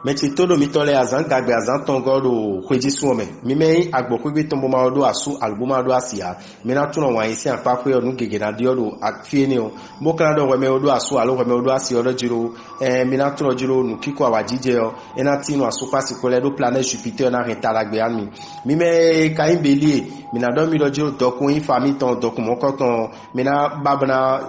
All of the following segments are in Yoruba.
mechi todo mitole azan gagbe azan tongo do kweji suome mime agbo kwebe tombo ma do asu albuma do asia mina tuno wa isi apapwe onu gege na dio do afieni o mokana do weme do asu alo weme do asi odo jiro mina tuno jiro nu kiko awajije o ena tinu asu pasi kole do planet Jupiter na retalagbe anmi mime kaim belie mina do mi do jiro dokun infami ton dokun mokoton mina babna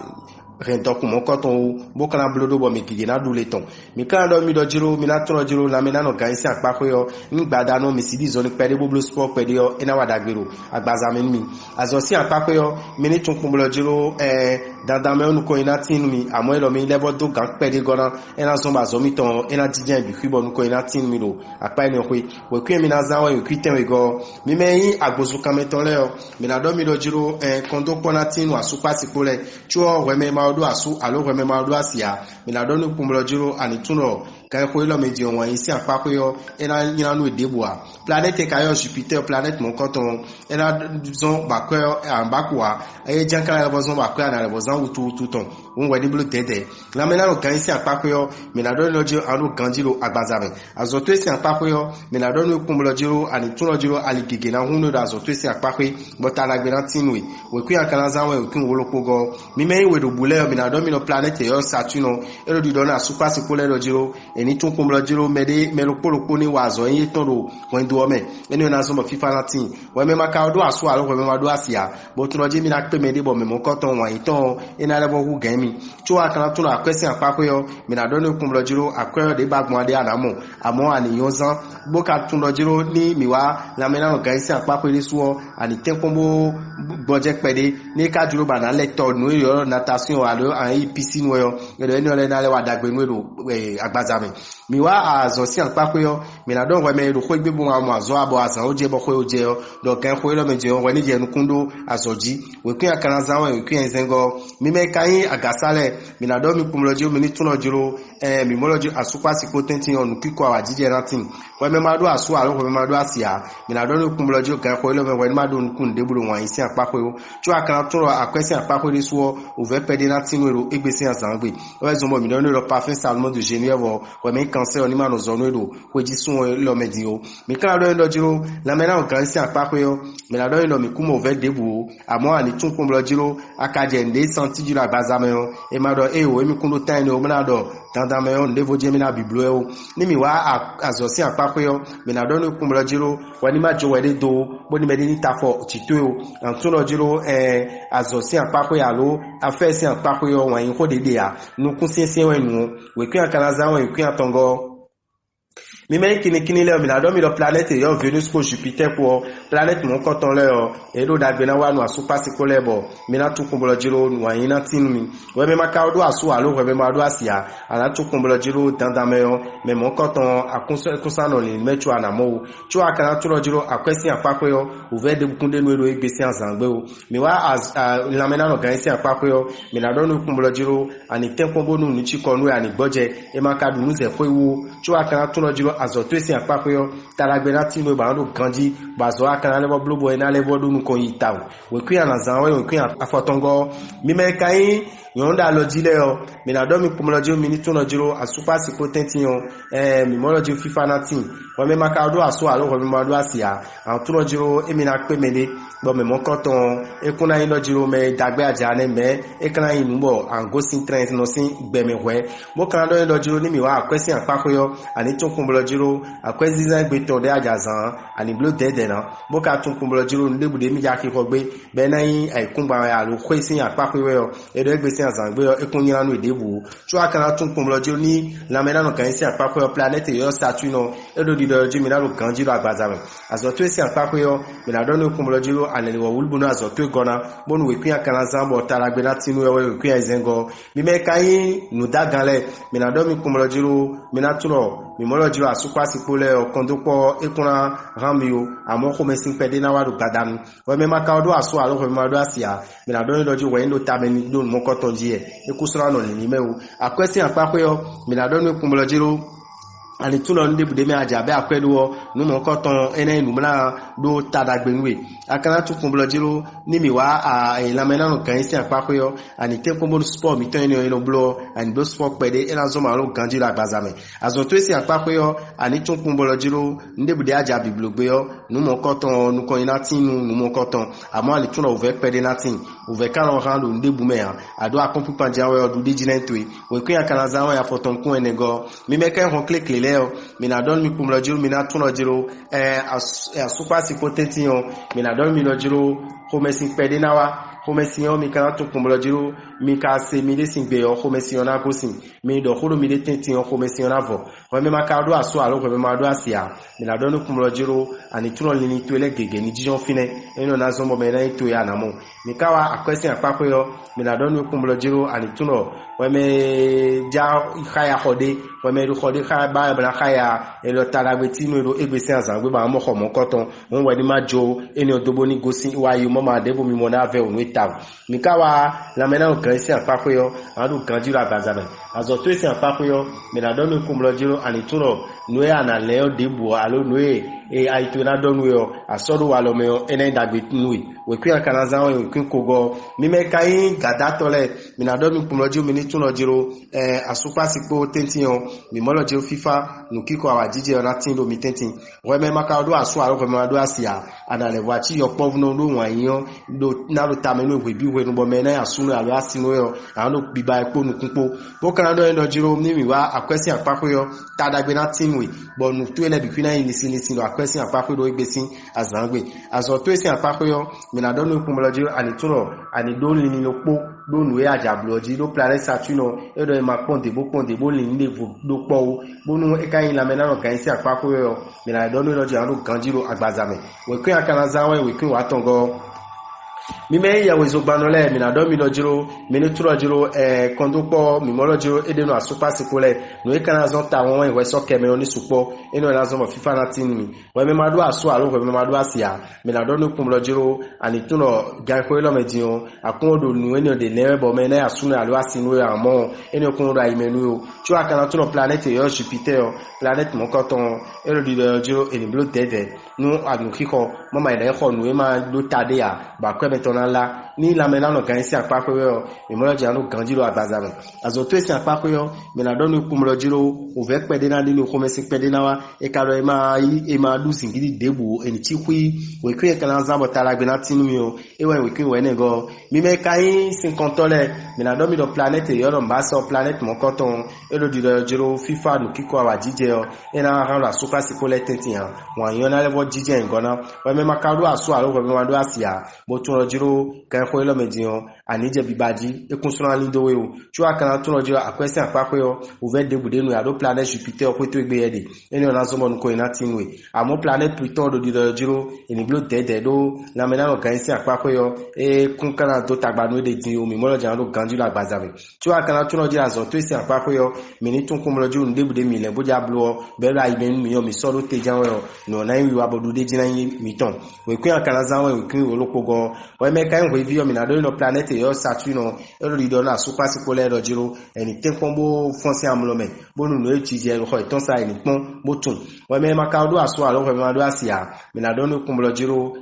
rentoku mokoton bokana blodo bo mikige na duleton mi kan do mi do jiro mi na tro jiro na mi na no gansi apako yo ngbada no mi sidi zoni pede boblo sport pede yo ena wadagbero agbaza mi azosi apako yo mi ni tun kumbulo jiro dandan me onu ko ina tinu mi amo elo mi level do gan pede gona ena so ma zo mi ton ena jijan bi kwibo nu ko ina tinu mi do apa ni okwe we kwi mi na zawo yo kwiten we go mi me yin agbozu kan me ton le yo mi na do mi do jiro kondo pona tinu asupa sikole chuo we me odo asu alo weme ma odo asia mi na do ni kumbulo jiro ani tuno kai ko ilo meji won yin si apako yo ena yina nu edebua planète kayo Jupiter planète mon koton ena zon bakwa ambakwa e jankala bozon bakwa na bozon utu ton won we diblo dede la mena no kan si apako yo mi na do ni ojo anu ganjiro agbazabe azoto si apako yo mi na do ni kumbulo jiro ani tuno jiro ali gege na hunu da azoto si apako botala gbe na tinwe we ku yakala zanwe we ku woloko go mi me we do bule mi na do mi no planète yo Saturne ero di do na super sikole do jiro eni tun kumbulo jiro mede melo poloko ni wazo yin ton do won do me eni na so mo FIFA latin we me maka do asu alo we me ma do asia bo tun oje mi na pe me de bo me mo koton won iton ina le bo hu gan mi cho akara tun akwesi apako yo mi na do ni kumbulo jiro akwe de bagbon ade anamo amo aniyan zan bo ka tun do jiro ni mi wa la me na no gan si apako ri suo ani tenkombo boje pede ni ka juro ba na lector no yo natation alo an piscine wo yo eni ole na le wa dagbe nu do agbazame mi wa azosi apako yo mi na do we me ro ko gbebun amo azo abo asan oje bo ko oje yo do kan ko lo meje we ni je nukundo azoji we kun akara zanwo we kun enzengo mi me kan agasale mi na do mi kumlojo mi ni tuno jiro mi molojo asupa sikotenti onu kiko awajije ratin we me ma do asu alo we me ma do asia mi na do ni kumlojo kan ko lo me we ni ma do nkun deburo wan isi apako yo chu akara turo akwesi apako ri suo ove pede ratin wero egbesi azangbe we zo mo mi do ni lo parfum salmon de Genève we me cancer oni ma no zonu do we ji sun lo medio mi kan do ndo jiro la me na o kan si apako yo mi na do ndo mi kumo ove debu amo ani tun kumlo jiro akaje nde santi jiro agbazame yo e ma do o mi kundo tan o na do dandan me on devo je mi na biblo o ni mi wa azosi apako yo mi na do ni kumlo jiro wani ma jo we de do bo ni me de ni tafo tito o antun lo jiro azosi apako ya lo afesi apako yo wan yin ko dede ya nu kun siesie we nu we kun akana zanwo we kun atongo mi me kini le mi na do mi do planète yo Venus ko Jupiter ko planète mon koton le o e do dagbe na wa nu asupa sikole bo mi na tun kumbulo jiro nu yin na tinu mi we me maka do asu alo we me ma do asia ala tun kumbulo jiro dandan me yo me mon koton akunsa no le mechu anamo chu akana tun jiro akwesi apako yo uve de bukunde nu ero egbesi azangbe o mi wa la mena no gansi apako yo mi na do nu kumbulo jiro ani tenkombo nu ni chikonu ani gboje e maka du nu ze ko iwo chu akana tun jiro azoto esi apako yo talagbera tinu ba ndo ganji bazo akana le boblo ena le bodu nu ko yitawo we ku yana zanwe we ku afotongo mi me kai yonda lo jile yo mi na do mi kumolojo mi ni tuno jiro asupa sikotenti yo mi molojo FIFA natin we me maka do aso alo we me ma do asia an tuno jiro e mi na pe mele bo me mo koton e kuna yin lo jiro me dagbe aja ne me e kana yin bo an go sin trend no sin gbe me we mo kan do lo jiro ni mi wa akwesi apako yo ani tun kumolojo jiro akwesi zan gbe to de aja zan ani blo dede na mo ka tun kumolojo jiro ndebude mi ja ki ko gbe be na yin ai kunba ya lo kwesi apako yo e do gbe azangbe yo ekunyira nu edebu chu akara tun kumlo jiro ni la mena no kan si apako yo planète yo Saturne edo di do jimi na lo kan jiro agbazame azoto si apako yo mi na do no kumlo jiro anele wo wulbu na azoto gona bonu we kuya kana zambo talagbe na tinu yo we kuya izengo mi me kai nu dagale mi na do mi kumlo jiro mi na turo mi molo jiro asukwa sipole o kondopo ekuna ramio amo ko mesin pede na wadu gadam we me maka odo aso alo we ma do asia mi na do no jiro we ndo tabeni do mo koton je ekusra no ni mewu akwesi apako yo mi na do no kumlo jiro ani tuno nde bude me aja be akwedo nu mo koton ene nu mla do tadagbenwe akana tu kumblo jiro ni mi wa a lamena no kan isi apakoyo ani te kombo sport mi ton eno blo ani do sport pede ena zo ma lo ganji la gbazame azo to isi apakoyo ani tun kumblo jiro nde bude aja biblogbe yo nu mo koton nu ko ina tinu nu mo koton amo ali tuno ove pede natin ove kan rando nde bume ya ado akompu panjawe odu dijinentwe we kun akana zawa ya foton kun enego mi meke hon click leo mina don mi kumlo jiro mina tuno jiro asupa si potention mina don mi lo jiro homesin pede nawa homesin mi kana to kumlo jiro mi ka se mi de singbe yo homesin na gosin mi do holo mi de tentin homesin na vo ho me makado aso alo ho me mado asia mina don kumlo jiro ani tuno lini to ele gege ni jijon fine eno na zombo me na to ya na mo mi kawa akwesi apako yo mina don kumlo jiro ani tuno ho me ja khaya hode ho me ru hode khaya ba bla khaya elo talagbe no ro egbesi azangbe ba mo khomo koton won we ni majo eni odobo ni gosin wa yu mo ma debo mi mo na ave onu ita mi kawa la mena o kresi apako yo adu kanjira bazana azo to esi apako yo mina don kumlo jiro ani tuno noe ana leo debu alo noe aitu na don yo asodo wa lo me ene dagbe nui we kwi akana zawo we kwi kogo mi me kai gadatole mina don kumlo jiro mi tuno jiro asupa sipo tention mi molo jiro fifa nukiko awajije ona tindo mi tentin we me makado aso aro we me do asia ana le wachi yo povno lo wan yan do na lo tamenu we bi we no bo me na asunu alo asinu yo anu biba epo nukunpo bo kan do eno jiro mi wa akwesi apako yo tadagbe na tinwe bo nu to ele bi kwina yin nisin lo akwesi apako do igbesin azangbe azo to esi apako yo mi na do nu kumlo jiro ani turo ani do lini lo po do nu e ajabloji do planet Saturn e do ma ponde bo lini le do po bo nu e kan la mena no kan esi apako yo mi na do nu lo jiro ganjiro agbazame we kun akana zawe we kun wa tongo mi me ya wezo gbanole mi na do mi lo jiro mi ni turo jiro kondo po mi mo lo jiro edenu asupa sikole no e kana zon ta won we so keme oni supo eno na zo mo fifa na tin mi we me madu aso alo we me madu asia mi na do no kum lo jiro ani tuno gan ko lo medin akun do nu eno de lewe bo me na asunu alo asinu ya mo eno kun ra imenu o tu akana tuno planet yo Jupiter planet mo koton eno di lo jiro eni blo dede nu adu kiko mo ma ide ko nu e ma do tade ya ba ko la ni la mena no kan isi apako yo mi mo janu ganjiro abazame azo to isi apako yo mi na do nu kumlo jiro o ve pede na ni ko mesi pede na wa e ka ro e ma du singidi debu eni chikwi we kwe kan azabo talagbe na tinu mi o e we kwe we nego mi me kai 50 le mi na do mi do planet yo do mbaso planet mo koton e do di jiro fifa no kiko awa jije yo e na ran la super sikole tentin wa yo na level jije ngona we me makadu aso alo we me madu asia bo tun jiro kan ko lo medion anije bibaji e kunsuna lindo we o tu akana tun jiro akwesi apako yo o ve debude nu ya do planet Jupiter ko to egbe yede eni ona zo mo nko ina tinwe amo planet Pluton do di jiro eni blo dede do na mena no kan si apako yo e kunkana do tagbanu de din o mi mo lo jan do ganju la gbazame tu akana tun jiro azo to si apako yo mi ni tun kumo lo jiro debude mi le boja blo be ra ibe mi yo mi so lo te jan yo no na wi wa bodu de jina yin mi ton we kun akana zan we kun olopo go we me kan we vi yo mi na do no planet yo Saturn e lo di do na super sikole do jiro eni te kombo fonse amlome bonu no echije ro iton sa eni pon botun we me makado aso alo we ma do asia mi na do no kumlo jiro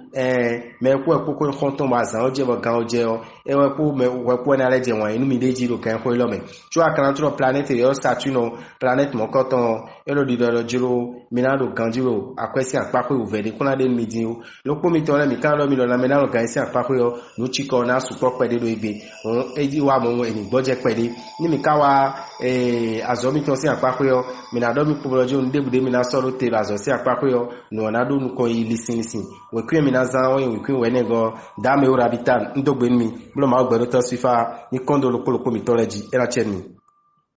me ku ekoko konton wa zan oje bo gan oje o e we ku me we ku na leje won inu mi de jiro kan ko lo me tu akana to planet yo Saturn planet mo koton e lo di do jiro mi na do gan jiro akwesi apako o vede kuna de mi din o lo po mi to le mi kan lo mi lo na me na lo gan si apako yo no chiko na support pede do ibe on eji wa mo eni gboje pede ni mi ka wa azomi to si apako yo mi na do mi pobolojo ndebude mi na solo te azo si apako yo no na do nu ko yi lisin we kwe mi na zan we kwe we nego da me ora bitan ndogbe mi blo ma ogbe to sifa ni kondo lokolo ko mi toleji era chen mi